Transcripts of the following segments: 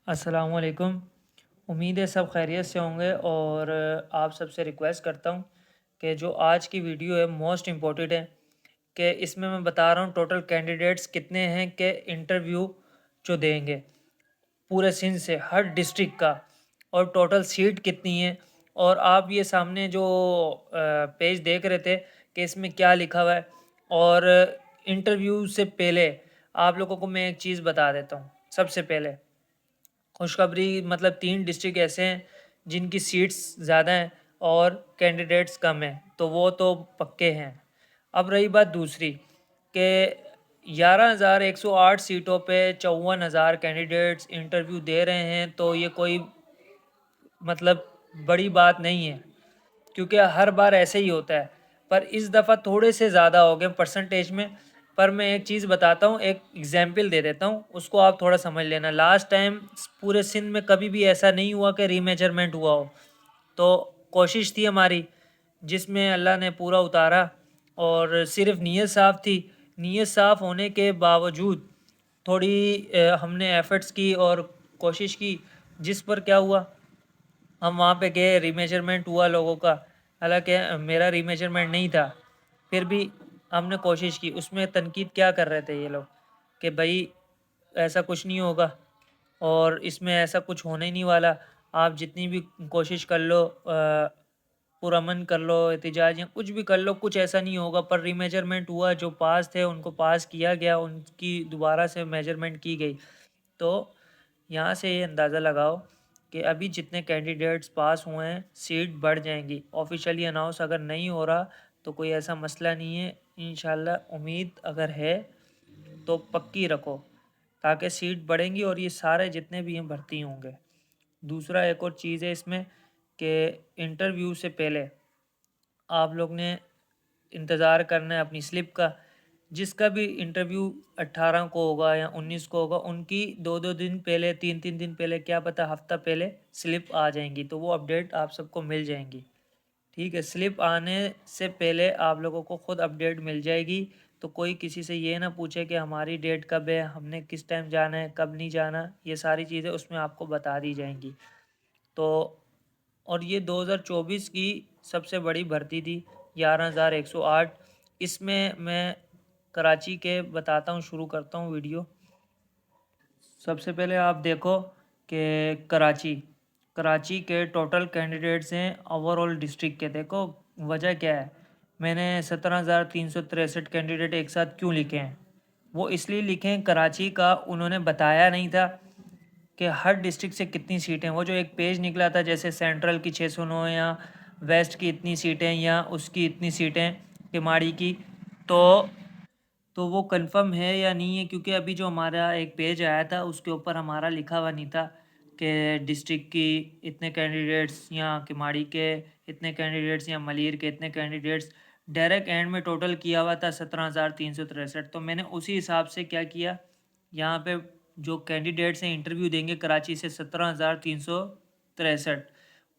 अस्सलाम वालेकुम। उम्मीद है सब खैरियत से होंगे और आप सबसे रिक्वेस्ट करता हूँ कि जो आज की वीडियो है मोस्ट इम्पॉर्टेंट है कि इसमें मैं बता रहा हूँ टोटल कैंडिडेट्स कितने हैं कि इंटरव्यू जो देंगे पूरे सिंध से हर डिस्ट्रिक्ट का, और टोटल सीट कितनी है। और आप ये सामने जो पेज देख रहे थे कि इसमें क्या लिखा हुआ है। और इंटरव्यू से पहले आप लोगों को मैं एक चीज़ बता देता हूँ। सबसे पहले खुशखबरी, मतलब 3 डिस्ट्रिक्ट ऐसे हैं जिनकी सीट्स ज़्यादा हैं और कैंडिडेट्स कम हैं, तो वो तो पक्के हैं। अब रही बात दूसरी कि 11,108 सीटों पे 54,000 कैंडिडेट्स इंटरव्यू दे रहे हैं, तो ये कोई मतलब बड़ी बात नहीं है, क्योंकि हर बार ऐसे ही होता है। पर इस दफ़ा थोड़े से ज़्यादा हो गए परसेंटेज में। पर मैं एक चीज़ बताता हूँ, एक एग्जाम्पल दे देता हूँ, उसको आप थोड़ा समझ लेना। लास्ट टाइम पूरे सिंध में कभी भी ऐसा नहीं हुआ कि रीमेजरमेंट हुआ हो, तो कोशिश थी हमारी जिसमें अल्लाह ने पूरा उतारा। और सिर्फ नीयत साफ़ थी। नीयत साफ़ होने के बावजूद थोड़ी हमने एफ़र्ट्स की और कोशिश की, जिस पर क्या हुआ, हम वहाँ पे गए, रीमेजरमेंट हुआ लोगों का। हालांकि मेरा रीमेजरमेंट नहीं था, फिर भी हमने कोशिश की। उसमें तनकीद क्या कर रहे थे ये लोग कि भाई ऐसा कुछ नहीं होगा और इसमें ऐसा कुछ होने ही नहीं वाला। आप जितनी भी कोशिश कर लो, पुरअमन कर लो, एहतजाज या कुछ भी कर लो, कुछ ऐसा नहीं होगा। पर रीमेजरमेंट हुआ, जो पास थे उनको पास किया गया, उनकी दोबारा से मेजरमेंट की गई। तो यहाँ से ये अंदाज़ा लगाओ कि अभी जितने कैंडिडेट्स पास हुए हैं सीट बढ़ जाएंगी। ऑफिशियली अनाउंस अगर नहीं हो रहा तो कोई ऐसा मसला नहीं है, इंशाल्लाह उम्मीद अगर है तो पक्की रखो, ताकि सीट बढ़ेंगी और ये सारे जितने भी हैं भर्ती होंगे। दूसरा एक और चीज़ है इसमें कि इंटरव्यू से पहले आप लोग ने इंतज़ार करना है अपनी स्लिप का। जिसका भी इंटरव्यू 18 को होगा या 19 को होगा, उनकी 2-2 दिन पहले, 3-3 दिन पहले, क्या पता हफ्ता पहले स्लिप आ जाएंगी, तो वो अपडेट आप सबको मिल जाएंगी। ठीक है, स्लिप आने से पहले आप लोगों को खुद अपडेट मिल जाएगी, तो कोई किसी से ये ना पूछे कि हमारी डेट कब है, हमने किस टाइम जाना है, कब नहीं जाना। ये सारी चीज़ें उसमें आपको बता दी जाएंगी। तो और ये 2024 की सबसे बड़ी भर्ती थी, 11,108। इसमें मैं कराची के बताता हूँ, शुरू करता हूँ वीडियो। सबसे पहले आप देखो कि कराची कराची के टोटल कैंडिडेट्स हैं ओवरऑल डिस्ट्रिक्ट के। देखो वजह क्या है, मैंने 17,363 कैंडिडेट एक साथ क्यों लिखे हैं। वो इसलिए लिखे हैं, कराची का उन्होंने बताया नहीं था कि हर डिस्ट्रिक्ट से कितनी सीटें। वो जो एक पेज निकला था जैसे सेंट्रल की 609 या वेस्ट की इतनी सीटें या उसकी इतनी सीटें किमाड़ी की, तो वो कंफर्म है या नहीं है, क्योंकि अभी जो हमारा एक पेज आया था उसके ऊपर हमारा लिखा हुआ नहीं था कि डिस्ट्रिक्ट की इतने कैंडिडेट्स या किमाड़ी के इतने कैंडिडेट्स या मलिर के इतने कैंडिडेट्स। डायरेक्ट एंड में टोटल किया हुआ था 17,363। तो मैंने उसी हिसाब से क्या किया, यहाँ पे जो कैंडिडेट्स हैं इंटरव्यू देंगे कराची से, 17,363,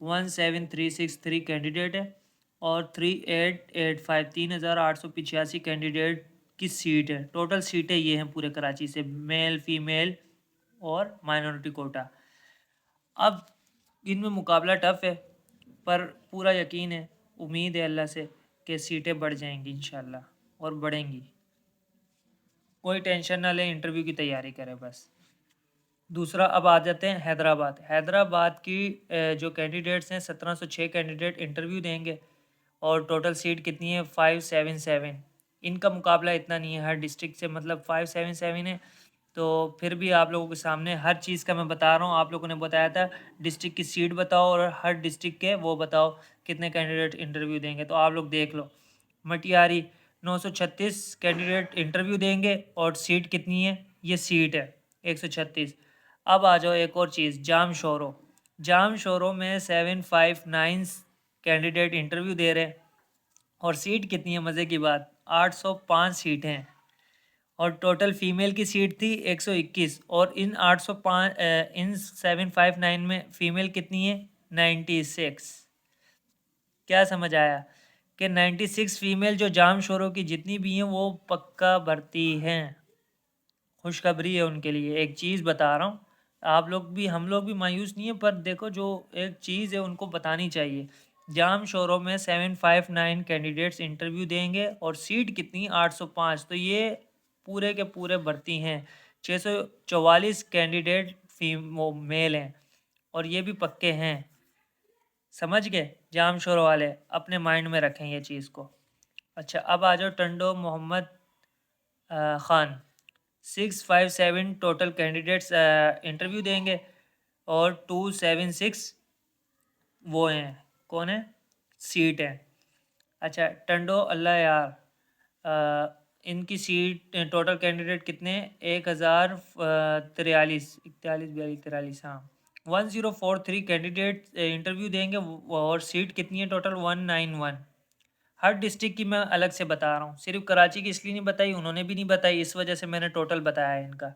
17,363 कैंडिडेट है। और 3,885, 3,885 कैंडिडेट की सीट है। टोटल सीटें ये हैं पूरे कराची से, मेल फीमेल और माइनॉरिटी कोटा। अब इनमें मुकाबला टफ है, पर पूरा यकीन है, उम्मीद है अल्लाह से कि सीटें बढ़ जाएंगी इंशाल्लाह और बढ़ेंगी। कोई टेंशन ना लें, इंटरव्यू की तैयारी करें बस। दूसरा, अब आ जाते हैं हैदराबाद। हैदराबाद की जो कैंडिडेट्स हैं, 1706 कैंडिडेट इंटरव्यू देंगे और टोटल सीट कितनी है, 577। इनका मुकाबला इतना नहीं है हर डिस्ट्रिक्ट से, मतलब 577 है। तो फिर भी आप लोगों के सामने हर चीज़ का मैं बता रहा हूँ। आप लोगों ने बताया था डिस्ट्रिक्ट की सीट बताओ और हर डिस्ट्रिक्ट के वो बताओ कितने कैंडिडेट इंटरव्यू देंगे, तो आप लोग देख लो। मटियारी 936 कैंडिडेट इंटरव्यू देंगे और सीट कितनी है, ये सीट है 136। अब आ जाओ एक और चीज़, जाम शोरो। जाम शोरो में 759 कैंडिडेट इंटरव्यू दे रहे हैं और सीट कितनी है, मज़े की बात, 805 सीट हैं। और टोटल फीमेल की सीट थी 121, और इन 805 इन 759 में फ़ीमेल कितनी है, 96। क्या समझ आया कि 96 फ़ीमेल जो जाम शोरों की जितनी भी हैं वो पक्का भर्ती हैं। खुशखबरी है उनके लिए। एक चीज़ बता रहा हूँ, आप लोग भी, हम लोग भी मायूस नहीं है, पर देखो जो एक चीज़ है उनको बतानी चाहिए। जाम शोरों में 759 कैंडिडेट्स इंटरव्यू देंगे और सीट कितनी 805, तो ये पूरे के पूरे भर्ती हैं। 644 कैंडिडेट मेल हैं और ये भी पक्के हैं। समझ गए जाम शोरों वाले, अपने माइंड में रखें ये चीज़ को। अच्छा, अब आ जाओ Tando Mohammad Khan. 657 total candidates interview देंगे और 276 वो हैं, कौन है, सीट हैं। अच्छा, टंडो अल्लाह यार, इनकी सीट टोटल कैंडिडेट कितने, 1043, 41 42 43, हाँ 1043 कैंडिडेट इंटरव्यू देंगे और सीट कितनी है टोटल 191। हर डिस्ट्रिक्ट की मैं अलग से बता रहा हूँ, सिर्फ कराची की इसलिए नहीं बताई, उन्होंने भी नहीं बताई, इस वजह से मैंने टोटल बताया है इनका।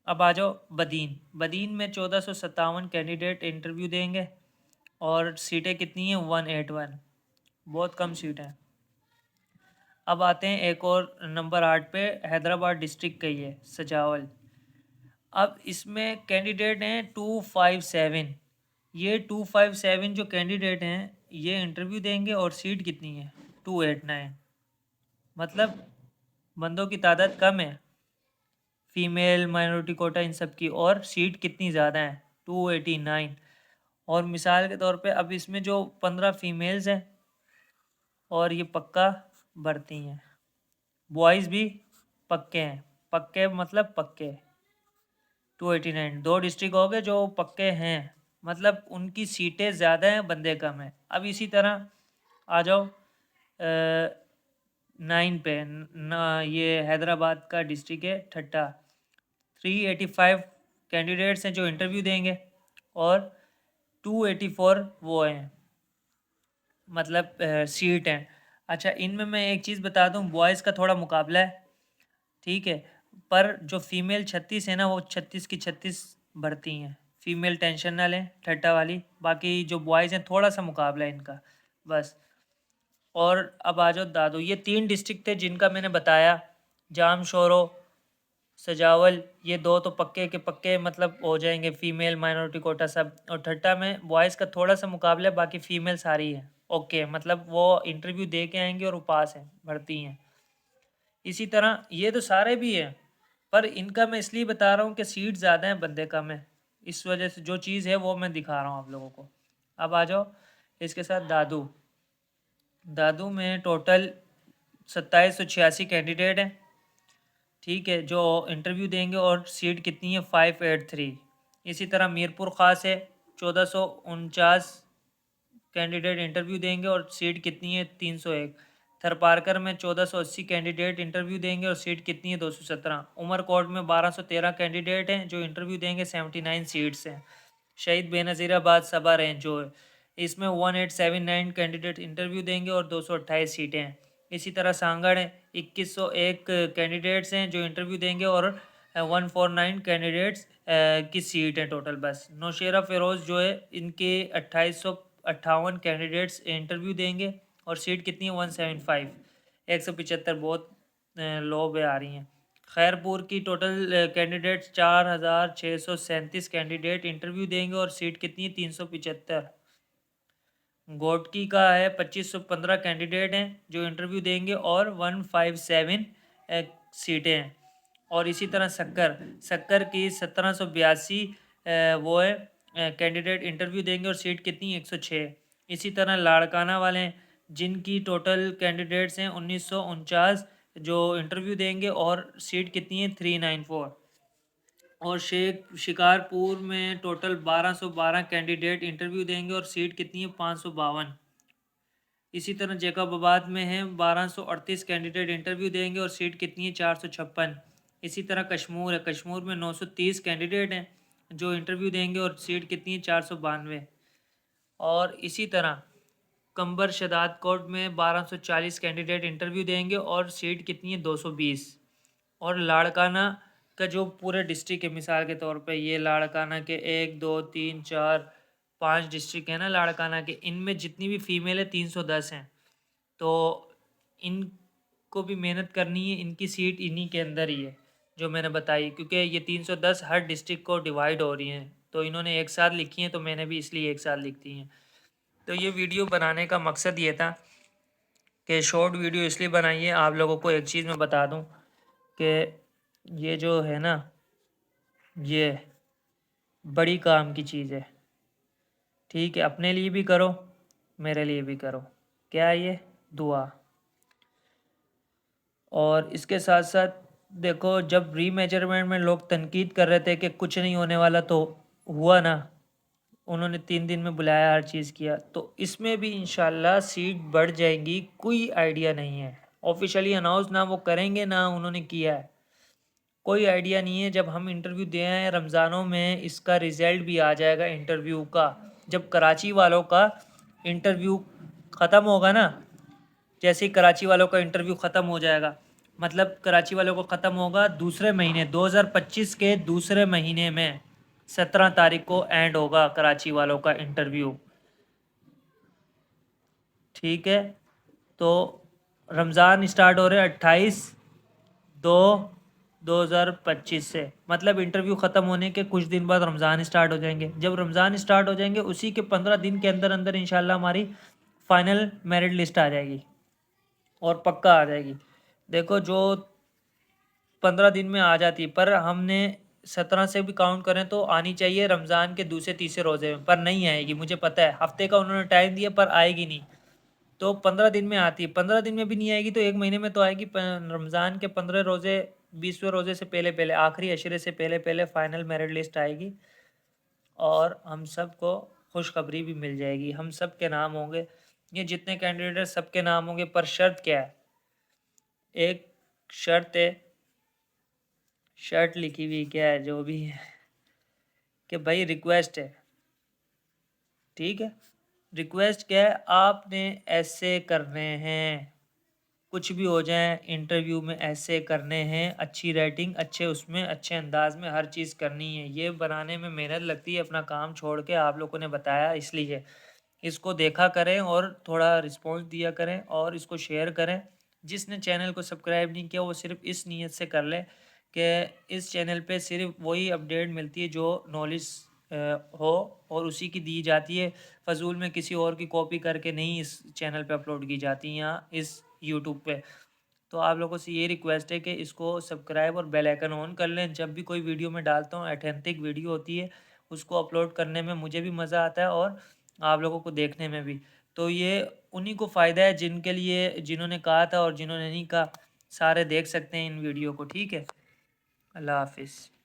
अब आ जाओ बदीन। बदीन में 1457 कैंडिडेट इंटरव्यू देंगे और सीटें कितनी हैं 181, बहुत कम सीटें हैं। अब आते हैं एक और नंबर 8 पे, हैदराबाद डिस्ट्रिक्ट का ही है, सजावल। अब इसमें कैंडिडेट हैं 257। ये 257 जो कैंडिडेट हैं ये इंटरव्यू देंगे और सीट कितनी है 289, मतलब बंदों की तादाद कम है, फीमेल माइनॉरिटी कोटा इन सब की, और सीट कितनी ज़्यादा है 289। और मिसाल के तौर पे अब इसमें जो 15 फीमेल्स हैं और ये पक्का भर्ती हैं, बॉयज़ भी पक्के हैं, पक्के मतलब पक्के। 289, दो डिस्ट्रिक्ट हो गए जो पक्के हैं, मतलब उनकी सीटें ज़्यादा हैं, बंदे कम हैं। अब इसी तरह आ जाओ 9 पे ये हैदराबाद का डिस्ट्रिक्ट है ठट्टा। 385 कैंडिडेट्स हैं जो इंटरव्यू देंगे और 284 वो हैं, मतलब सीट हैं। अच्छा, इनमें मैं एक चीज़ बता दूं, बॉयज़ का थोड़ा मुकाबला है, ठीक है, पर जो फीमेल 36 है ना वो 36 की 36 भर्ती हैं, फीमेल टेंशन ना लें ठट्टा वाली, बाकी जो बॉयज़ हैं थोड़ा सा मुकाबला है इनका बस। और अब आ जाओ दादू। ये 3 डिस्ट्रिक्ट थे जिनका मैंने बताया, जाम शोरो सजावल, ये 2 तो पक्के के पक्के मतलब हो जाएंगे, फीमेल माइनॉरिटी कोटा सब, और ठट्टा में बॉयज़ का थोड़ा सा मुकाबला है, बाकी फीमेल सारी है ओके, मतलब वो इंटरव्यू दे के आएंगे और वो पास हैं, भर्ती हैं। इसी तरह ये तो सारे भी हैं, पर इनका मैं इसलिए बता रहा हूँ कि सीट ज़्यादा हैं, बंदे कम हैं, इस वजह से जो चीज़ है वो मैं दिखा रहा हूँ आप लोगों को। अब आ जाओ इसके साथ दादू। दादू में टोटल 2786 कैंडिडेट हैं, ठीक है, जो इंटरव्यू देंगे और सीट कितनी है 583। इसी तरह मीरपुर ख़ास है, 1449 कैंडिडेट इंटरव्यू देंगे और सीट कितनी है 301। थरपारकर में 1480 कैंडिडेट इंटरव्यू देंगे और सीट कितनी है 217। उमरकोट में 1213 कैंडिडेट हैं जो इंटरव्यू देंगे, 79 सीट्स हैं। शहीद बेनज़ीराबाद सबा रेंज जो है, इसमें 1879 कैंडिडेट इंटरव्यू देंगे और 228 सीटें हैं। इसी तरह सांगड़ 2101 कैंडिडेट्स हैं जो इंटरव्यू देंगे और 149 कैंडिडेट्स की सीट है टोटल बस। नौशेरा फ़िरोज़ जो है इनके 2858 कैंडिडेट्स इंटरव्यू देंगे और सीट कितनी है 175, 175 बहुत लो पे आ रही हैं। खैरपुर की टोटल कैंडिडेट्स 4637 कैंडिडेट इंटरव्यू देंगे और सीट कितनी है 375। घोटकी का है 2515 कैंडिडेट हैं जो इंटरव्यू देंगे और 157 सीटें हैं। और इसी तरह शक्कर की 1782 वो है कैंडिडेट इंटरव्यू देंगे और सीट कितनी 106। इसी तरह लाड़काना वाले हैं जिनकी टोटल कैंडिडेट्स हैं 1949 जो इंटरव्यू देंगे और सीट कितनी है 394। और शिकारपुर में टोटल 1212 कैंडिडेट इंटरव्यू देंगे और सीट कितनी है 552। इसी तरह जैकबाबाद में है 1238 कैंडिडेट इंटरव्यू देंगे और सीट कितनी है 456। इसी तरह कश्मीर में 930 कैंडिडेट हैं जो इंटरव्यू देंगे और सीट कितनी है 492। और इसी तरह कंबर शदाद कोट में 1240 कैंडिडेट इंटरव्यू देंगे और सीट कितनी है 220। और लाड़काना का जो पूरे डिस्ट्रिक्ट है, मिसाल के तौर पे ये लाड़काना के 1 2 3 4 5 डिस्ट्रिक्ट है ना लाड़काना के, इनमें जितनी भी फीमेल है 310 हैं, तो इनको भी मेहनत करनी है, इनकी सीट इन्हीं के अंदर ही है। जो मैंने बताई, क्योंकि ये 310 हर डिस्ट्रिक्ट को डिवाइड हो रही हैं, तो इन्होंने एक साथ लिखी हैं, तो मैंने भी इसलिए एक साथ लिख दी हैं। तो ये वीडियो बनाने का मकसद ये था कि शॉर्ट वीडियो इसलिए बनाई है, आप लोगों को एक चीज़ मैं बता दूं कि ये जो है ना, ये बड़ी काम की चीज़ है, ठीक है। अपने लिए भी करो, मेरे लिए भी करो। क्या है ये? दुआ। और इसके साथ साथ देखो, जब रीमेजरमेंट में लोग तनकीद कर रहे थे कि कुछ नहीं होने वाला, तो हुआ ना, उन्होंने 3 दिन में बुलाया, हर चीज़ किया, तो इसमें भी इंशाल्लाह सीट बढ़ जाएगी। कोई आइडिया नहीं है, ऑफिशियली अनाउंस ना वो करेंगे ना उन्होंने किया है, कोई आइडिया नहीं है। जब हम इंटरव्यू दे आए हैं रमज़ानों में, इसका रिज़ल्ट भी आ जाएगा इंटरव्यू का। जब कराची वालों का इंटरव्यू ख़त्म होगा ना, जैसे ही कराची वालों का इंटरव्यू ख़त्म हो जाएगा, मतलब कराची वालों को ख़त्म होगा दूसरे महीने, 2025 के दूसरे महीने में 17 तारीख को एंड होगा कराची वालों का इंटरव्यू, ठीक है। तो रमज़ान स्टार्ट हो रहे हैं 28/2/2025 से, मतलब इंटरव्यू ख़त्म होने के कुछ दिन बाद रमज़ान स्टार्ट हो जाएंगे। जब रमज़ान स्टार्ट हो जाएंगे, उसी के 15 दिन के अंदर अंदर इंशाल्लाह हमारी फाइनल मेरिट लिस्ट आ जाएगी, और पक्का आ जाएगी। देखो, जो 15 दिन में आ जाती, पर हमने 17 से भी काउंट करें तो आनी चाहिए रमज़ान के दूसरे तीसरे रोज़े में, पर नहीं आएगी, मुझे पता है। हफ्ते का उन्होंने टाइम दिया पर आएगी नहीं। तो 15 दिन में आती है, 15 दिन में भी नहीं आएगी तो 1 महीने में तो आएगी। रमज़ान के 15 रोज़े, 20वें रोज़े से पहले पहले, आखिरी अशरे से पहले पहले फाइनल मेरिट लिस्ट आएगी, और हम सबको खुशखबरी भी मिल जाएगी, हम सब के नाम होंगे। ये जितने कैंडिडेट सबके नाम होंगे, पर शर्त क्या है? एक शर्त है, शर्ट लिखी हुई क्या है जो भी है, कि भाई रिक्वेस्ट है, ठीक है। रिक्वेस्ट क्या है? आपने ऐसे करने हैं, कुछ भी हो जाए इंटरव्यू में ऐसे करने हैं, अच्छी रेटिंग, अच्छे उसमें, अच्छे अंदाज में हर चीज़ करनी है। ये बनाने में मेहनत लगती है, अपना काम छोड़ के आप लोगों ने बताया इसलिए। इसको देखा करें और थोड़ा रिस्पॉन्स दिया करें, और इसको शेयर करें। जिसने चैनल को सब्सक्राइब नहीं किया वो सिर्फ इस नीयत से कर ले कि इस चैनल पे सिर्फ वही अपडेट मिलती है जो नॉलेज हो, और उसी की दी जाती है। फजूल में किसी और की कॉपी करके नहीं इस चैनल पे अपलोड की जाती हैं, या इस यूट्यूब पे। तो आप लोगों से ये रिक्वेस्ट है कि इसको सब्सक्राइब और बेल आइकन ऑन कर लें। जब भी कोई वीडियो मैं डालता हूँ, ऑथेंटिक वीडियो होती है, उसको अपलोड करने में मुझे भी मज़ा आता है, और आप लोगों को देखने में भी। तो ये उन्हीं को फ़ायदा है जिनके लिए, जिन्होंने कहा था और जिन्होंने नहीं कहा, सारे देख सकते हैं इन वीडियो को, ठीक है। अल्लाह हाफिज़।